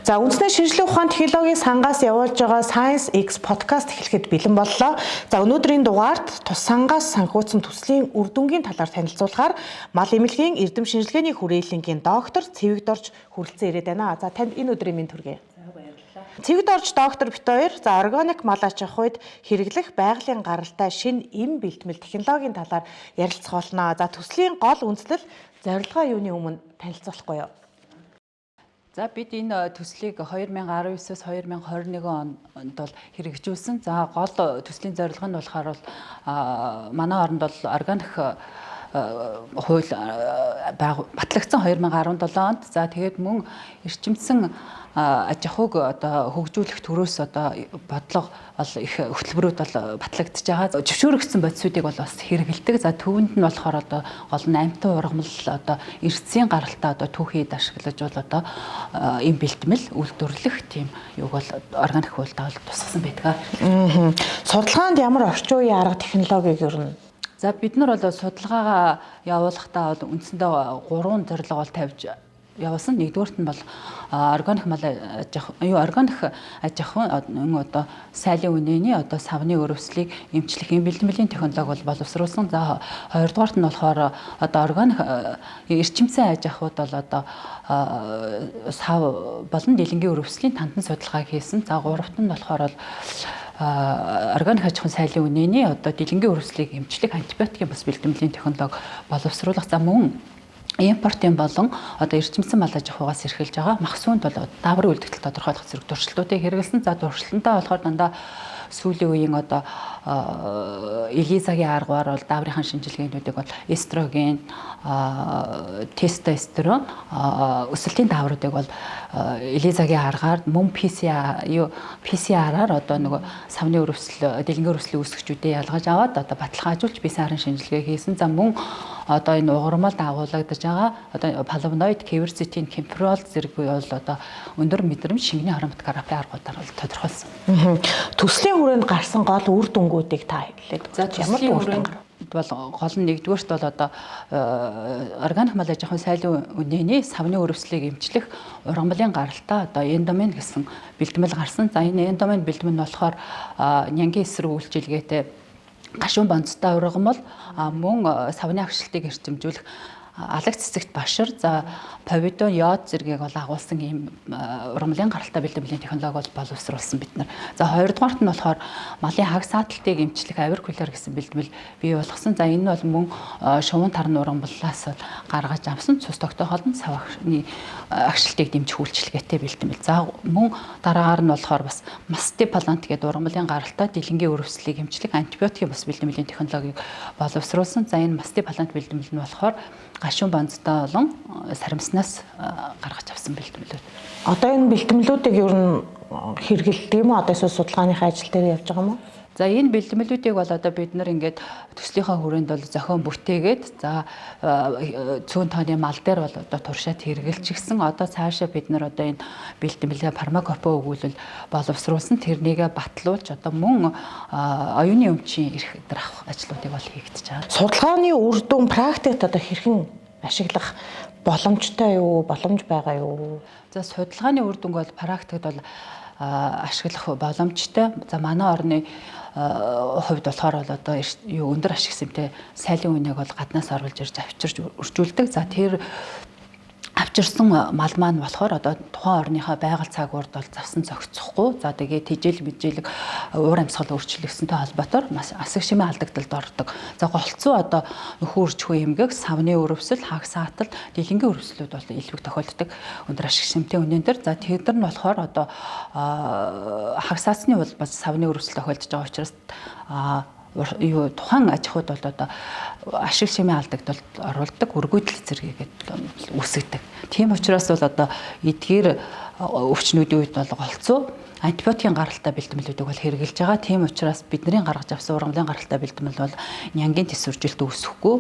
За үндэсний шинжилгээ ухаан технологийн сангаас явуулж байгаа Science X podcast эхлэхэд бэлэн боллоо. За өнөөдрийн дугаард тус сангаас санхүүцэн төслийн үр дүнгийн талаар танилцуулахаар мал эмнэлгийн эрдэм шинжилгээний хүрээлэнгийн доктор Цэвэгдорж хүрэлцэн ирээд байна. За танд энэ өдрийн мэнд хүргэе. Цэвэгдорж доктор бит хоёр за органик мал аж ахуйд хэрэглэх байгалийн гаралтай шинэ эм бэлтгэл технологийн талаар ярилцах болно. За төслийн гол үндэслэл зорилгоо юуны өмнө танилцуулахгүй юу? За бид энэ төслийг 2019-с 2021 онд бол хэрэгжүүлсэн. За гол төслийн зорилго нь болохоор манай оронд бол органик хууль батлагдсан 2017 онд. За тэгээд мөн эрчимсэн аж ахуйг одоо хөгжүүлэх төрөөс одоо бодлого бол их хөтөлбөрүүд бол батлагдж байгаа. Зөвшөөрөгдсөн бодисуудыг бол бас хэрэгэлдэг. За төвөнд нь болохоор одоо гол нь амтан ургамал одоо эрсцийн гаралтай одоо түүхийд ашиглаж бол одоо ийм бэлтгэл үйлдвэрлэх тийм юг бол органик хуультай бол тусгасан байдаг. Судалгаанд ямар орчин үеийн арга технологиг ер нь за бид нар бол судалгаагаа явуулахдаа бол үндсэндээ 3 зорилго бол тавьж явуулсан. Нэгдүгээрт нь бол органик мал аж ахуй органик аж ахуй одоо сайлын үнэний одоо савны өрөвслийг эмчлэх эм бэлтгэлийн технологи бол боловсруулсан. За хоёрдугаарт нь болохоор одоо органик эрчимсэн аж ахуйд бол одоо сав болон дэлэнгийн өрөвслийн тандан судалгааг хийсэн. За гуравт нь болохоор бол органик аж ахуйн сайлын үнэний одоо дэлэнгийн өрөвслийг эмчлэх антибиотикийн бас бэлтгэлийн технологи боловсруулах. За мөн импортын болон одоо эрчимсэн мал аж ахуйгаас эрхэлж байгаа махсуунд бол дааврын үлдэгдэл тодорхойлох зэрэг туршилтуудыг хэрэгэлсэн. За туршилтандаа болохоор дандаа сүүлийн үеийн одоо Элизагийн аргаар бол дааврынхаа шинжилгээнүүдийг бол эстроген, тестостерон, өсөлтийн даавруудыг бол Элизагийн аргаар мөн PCR-аар одоо нөгөө савны өрөвсөл, дэлгэнгийн өрөвслийн үүсгчүүдээ ялгаж аваад одоо баталгаажуулж PCR-ын шинжилгээ хийсэн. За мөн одоо энэ уграмалд агуулгадж байгаа одоо флавоноид, кверцетин, кемферол зэрэг бол одоо өндөр мэдрэмж шингэний хоромт терапи аргуудаар бол тодорхойлсон. Төслийн хүрээнд гарсан гол үр дүнгуудыг та хэлээд. За төслийн хүрээнд бол гол нь нэгдүгээрт бол одоо органик мал аж ахуйн сайлын үнэний савны өрөвслийг эмчлэх ургамлын гаралтай одоо эндомин гэсэн бэлтгэл гарсан. За энэ эндомин бэлтгэл нь болохоор нянгийн эсрэг үйлчилгээтэй гашуун бонцтой ургамал мөн савны агшилтыг эрчимжүүлэх алаг цэцэгт башир за повидон йод зэргийг бол агуулсан ийм ургамлын гаралтай бэлтгэлийн технологи бол боловсруулсан бид нар. За хоёрдугаарт нь болохоор малын хаг сааталтыг эмчлэх авиркулер гэсэн бэлтгэл бий болгосон. За энэ нь бол мөн шувуун тарны ургамлаас гаргаж авсан цус тогтоохол нь савны агшилтыг дэмжих үйлчилгээтэй бэлтгэл. За мөн дараагаар нь болохоор бас мастипалант гэдэг ургамлын гаралтай дэлэнгийн өрөвслийг эмчлэх антибиотикийн бас бэлтгэлийн технологиг боловсруулсан. За энэ мастипалант бэлтгэл нь болохоор гашуун бонцтой болон сарамснаас гаргаж авсан бэлтгэлүүд. Одоо энэ бэлтгэлүүдийг ер нь хэрэгэлдэг юм уу? Одоо эсвэл судалгааныхаа ажил дээр явж байгаа юм уу? За энэ бэлтгэлүүдийг бол одоо бид нар ингээд төслийнхаа хүрээнд бол зохион бүтээгээд за цөөн тооны мал дээр бол одоо туршаад хэрэгжилчихсэн. Одоо цаашаа бид нар одоо энэ бэлтгэлээ фармакопо өгүүлэл боловсруулсан. Тэрнийгээ батлуулж одоо мөн оюуны өмчийн эрх дээр авах ажлуудыг бол хийгдэж байгаа. Судалгааны үр дүн практикт одоо хэрхэн ашиглах боломжтой юу? Боломж байгаа юу? За судалгааны үр дүнг бол практикт бол ашиглах боломжтой. За манай орны хувьд болохоор бол одоо өндөр ашиг сэмтэй сайлын үнэийг бол гаднаас оруулж ирж авчирч өржүүлдэг. За тэр авчирсан мал маань болохоор одоо тухайн орныхоо байгаль цагуурд бол завсан зохицохгүй. За тэгээд тижэл мэжээлэг уур амьсгал өөрчлөгдсөнтэй холбоотоор маш асаг шимээ алдагдалд ордог. За голцоо одоо нөхөн үржихүй эмгэг, савны өрөвсөл, хаг саатал, дэлэнгийн өрөвслүүд бол илбэг тохиолддог өндөр ашиг шимтэй үнэн дээр. За тэдгээр нь болохоор одоо хаг саацны бол бас савны өрөвсөл тохиолдож байгаа учраас тухайн аж ахуйд бол одоо ашиг шимээ алдагдалд оруулдаг өргөдөл зэрэгэд үүсгдэг. Тийм учраас бол одоо эдгээр өвчнүүдийн үед бол голцоо антибиотикийн гаралтай бэлтгэлүүдийг бол хэрэгжилж байгаа. Тийм учраас бидний гаргаж авсан ургамлын гаралтай бэлтгэл бол нянгийн тэсвэржилт үүсэхгүй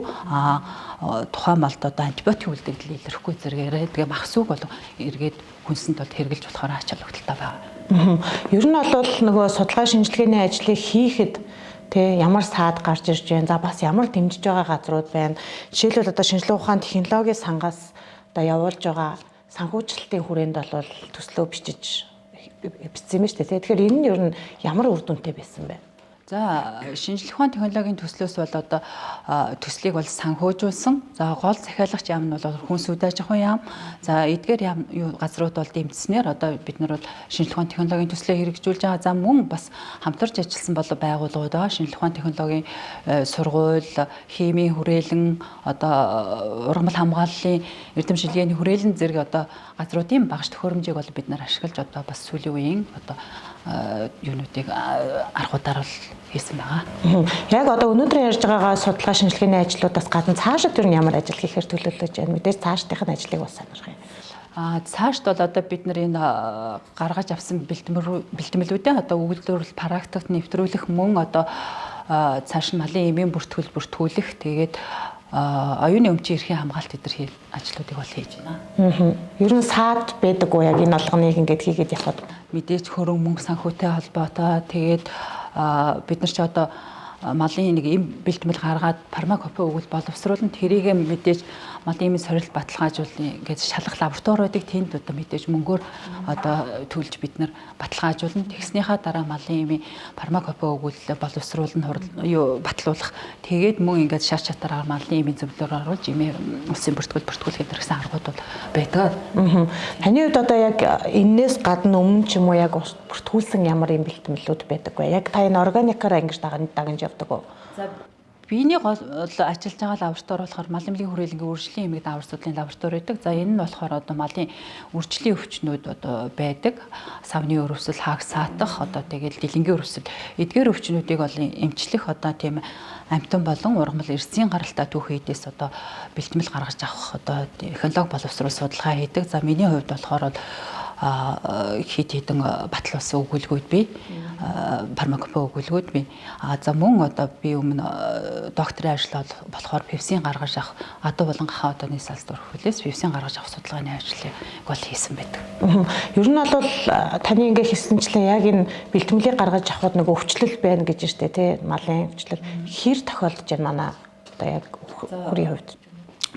тухайн малд одоо антибиотик үлдэгдэл илэрхгүй зэрэгээрээ тэгээ махсууг бол эргээд хүнсэнд бол хэрэгжилж болохоор ач холбогдолтой байна. Ер нь бол нөгөө судалгаа шинжилгээний ажлыг хийхэд ямар саад гарч ирж байна. За бас ямар дэмжиж байгаа газрууд байна. Жишээлбэл одоо шинжилгээ ухаан технологийн сангаас одоо явуулж байгаа санхүүжилтийн хүрээнд бол төслөө бичиж бичсэн юм шүү дээ. Тэгэхээр энэ нь ер нь ямар үр дүнтэй байсан бэ? За шинжлэх ухааны технологийн төслөөс бол одоо төслийг бол санхүүжүүлсэн. За гол захиалагч яам нь бол хүнс үйл ажихуйн яам. За эдгээр яам газрууд бол дэмжснээр одоо бид нар бол шинжлэх ухааны технологийн төслөө хэрэгжүүлж байгаа. За мөн бас хамтарч ажилласан бол байгууллагууд байгаа. Шинжлэх ухааны технологийн сургууль, химийн хүрээлэн, одоо ургамал хамгааллын эрдэм шилгээний хүрээлэн зэрэг одоо газруудын багш төхөөрөмжийг бол бид нар ашиглаж одоо бас сүүлийн үеийн одоо юунуудыг аргуудаар бол хийсэн байгаа. Яг одоо өнөөдөр ярьж байгаагаа судалгаа шинжилгээний ажлуудаас гадна цаашид ер нь ямар ажил хийхээр төлөвлөж байна? Мэдээж цаашдынх нь ажлыг бас сонирх юм. Цаашд бол одоо бид нар энэ гаргаж авсан бэлтгэлүүдээ одоо өгүүлбэрүүл практикт нэвтрүүлэх мөн одоо цааш нь малын эмийн бүртгүүлэх тэгээд оюуны өмчийн эрхийн хамгаалт эдгээр ажлуудыг бол хийж байна. Ер нь саад байдаг уу яг энэ алганыг ингээд хийгээд явхад? Мэдээж хөрөнгө мөнгө санхүүтэй холбоотой тэгээд бид нар ч одоо малын нэг эм бэлтгэл гаргаад фармакопи өгвөл боловсруулна. Тэрийг мэдээж малын эмийн сорилт баталгаажуулна. Ингээд шалгах лабораториудыг тэнд одоо мэдээж мөнгөөр одоо төлж бид нар баталгаажуулна. Тэгснийхаа дараа малын эмийн фармакопи өгвөл боловсруулна, батлуулах. Тэгээд мөн ингээд шар чатараар малын эмийн зөвлөөр оруулж эмийн усын бүртгүүлэх гэсэн аргууд бол байдаг. Таны хувьд одоо яг энээс гадна өмнө ч юм уу яг бүртгүүлсэн ямар юм бэлтгэлүүд байдаг вэ? Яг та энэ органикаар ингэж дагнж явдаг уу? За биений гол ажиллаж байгаа лаборатори болохоор мал эмнэлгийн хүрээлэнгийн үржлийн эмэг даавар судлалын лаборатори байдаг. За энэ нь болохоор одоо малын үржлийн өвчнүүд одоо байдаг. Савны өрөвсөл, хаагс саатах, одоо тэгээд дэлэнгийн өрөвсөл. Эдгээр өвчнүүдийг бол эмчлэх одоо тийм амтан болон ургамал эрсийн гаралтай түүх хийдээс одоо бэлтгэл гаргаж авах одоо технологи боловсруул судалгаа хийдэг. За миний хувьд болохоор хит хитэн батлуулсан өгүүлбэрүүд бий. Фармакопи өгүүлбэрүүд бий. За мөн одоо би өмнө докторийн ажил болохоор певсин гаргаж авах адуу болон гахаа одооны салстур хөлөөс певсин гаргаж авах судалгааны ажлыг бол хийсэн байдаг. Ер нь бол таны ингээ хийсэнчлэн яг энэ бэлтгэлийг гаргаж авахд нэг өвчлөл байна гэж штэ тий малын өвчлөл хэр тохиолдож байна манай одоо яг хүрийн хувьд?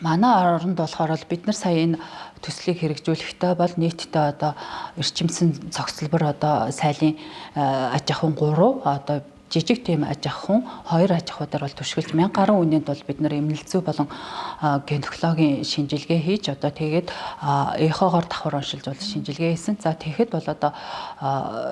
Манай оронд болохоор бид нар сая энэ төслийг хэрэгжүүлэхдээ бол нийтдээ одоо эрчимсэн цогцлбор одоо сайлын аж ахуйн 3 одоо жижиг тийм аж ахуйн 2 аж ахуйдаар бол түшгэлж 1000 гаруй үнэнд бол бид нар эмнэлзүү болон ген технологийн шинжилгээ хийж одоо тэгээд эхогоор давхар оншилж бол шинжилгээ хийсэн. За тэгэхэд бол одоо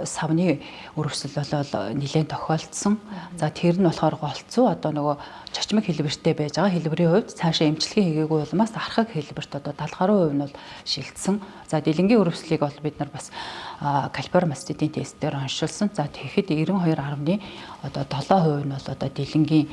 савны өрөвсөл бол нэлээд тохиолдсон. За тэр нь болохоор голцоо одоо нөгөө чочмог хэлбэртэй байж байгаа. Хэлбэрийн хувьд цаашаа эмчилгээ хийгээгүй улмаас архаг хэлбэрт одоо 70 гаруй хувь нь бол шилжсэн. За дэлэнгийн өрөвслийг бол бид нар бас калибр маститийн тестээр оншилсан. За тэгэхэд 92.1 одоо 7% нь бол одоо дэлэнгийн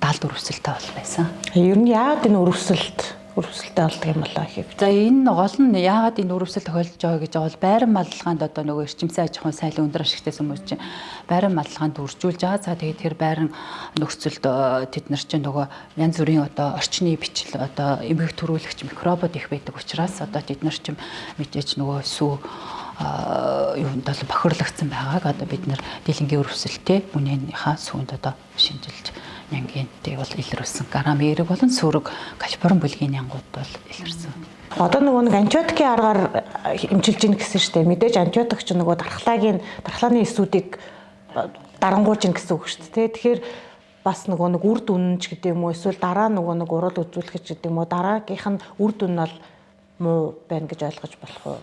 далд өрөвсөлтэй бол байсан. Ер нь яагаад энэ өрөвсөлтэй болдог юм болоо гэв. За энэ гол нь яагаад энэ өрөвсөл тохиолдож байгаа гэж бол байран маллагаанд одоо нөгөө эрчимсэн аж ахуйн сайлын өндөр ашигтайсан хүмүүс чинь байран маллагаанд үржүүлж байгаа. За тэгээд тэр байран нөхцөлд тэд нар чинь нөгөө янз бүрийн одоо орчны бичил одоо эмгэг төрүүлэгч микробод их байдаг учраас одоо тэд нар чинь мэдээж нөгөө сүү юунд бол бохирлогдсон байгааг одоо бид нар дэлэнгийн өрөвсөлтэй үнэнийхээ сүүнд одоо шинжилж нянгийнтэй бол илрүүлсэн. Грамм эерэг болон сүрэг калибрын бүлгийн нянгууд бол илэрсэн. Одоо нөгөө нэг антибиотикийн аргаар эмчилж ийн гэсэн шүү дээ. Мэдээж антибиотик ч нөгөө дархлааны эсүүдийг дарангуйж ийн гэсэн үг шүү дээ. Тэгэхээр бас нөгөө нэг үр дүн ч гэдэг юм уу эсвэл дараа нөгөө нэг урал үзүүлэх гэдэг юм уу дараагийнх нь үр дүн нь бол муу байна гэж ойлгож болох уу?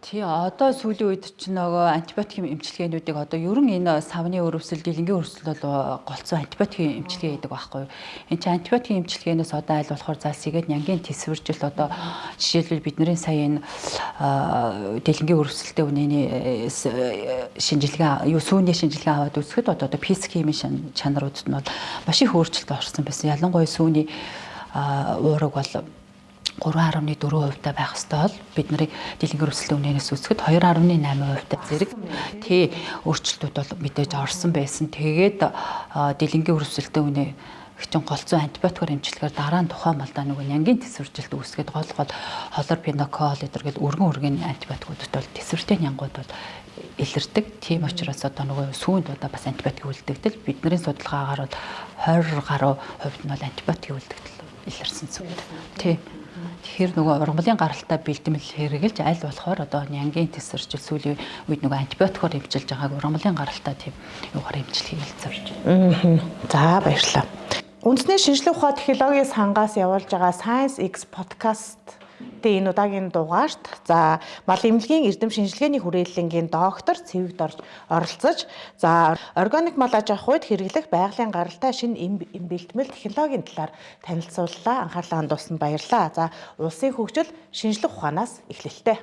Тий одоо сүүлийн үед ч нөгөө антибиотикийн эмчилгээнүүдийг одоо ерөн энэ савны өрөвсөл, дэлэнгийн өрөвсөл бол голцоо антибиотикийн эмчилгээ хийдэг байхгүй юу. Энд чинь антибиотикийн эмчилгээнээс одоо аль болохоор залсигээд нянгийн тесвэржил одоо жишээлбэл бидний сая энэ дэлэнгийн өрөвсөлтэй үнэний шинжилгээ, сүүний шинжилгээ аваад үзэхэд одоо физик химийн чанаруудад нь бол маш их өөрчлөлт орсон байсан. Ялангуяа сүүний уураг бол 3.4% байх ёстой бол бидний дэлэнгийн өрөвсөлтэй үнэнээс үзэхэд 2.8% зэрэг тий өөрчлөлтүүд бол мэдээж орсон байсан. Тэгээд дэлэнгийн өрөвсөлтэй үнэ хичэн голцоо антибиотикоор эмчилгээр дараа нь тухайн малдаа нөгөө нянгийн тесвэржилт үүсгээд гол холорпинокол эдэргээл өргөн антибиотикуудад бол тесвэртэй нянгууд бол илэрдэг. Тийм учраас одоо нөгөө сүүнд одоо бас антибиотик үлдэгдэл бидний судалгаагаар бол 20 гаруй хувьд нь бол антибиотик үлдэгдэл илэрсэн зүйл. Тий. Тэгэхээр нөгөө ургамлын гаралтай бэлтгэл хэрэгжилж аль болохоор одоо нянгийн тесэрчил сүүлийн үед нөгөө антибиотикоор хэмжилж байгааг ургамлын гаралтай тийм юугаар хэмжил хийлцэж байна. За баярлалаа. Үндэсний шинжлэх ухааны технологийн сангаас явуулж байгаа Science X podcast энэ удаагийн дугаарт за мал эмнэлгийн эрдэм шинжилгээний хүрээлэнгийн доктор Цэвэгд орж оролцож за органик мал аж ахуйд хэрэглэх байгалийн гаралтай шинэ эм бэлтгэл технологийн талаар танилцууллаа. Анхаарлаа хандуулсанд баярлалаа. За улсын хөгжил шинжлэх ухаанаас эхлэлтэй.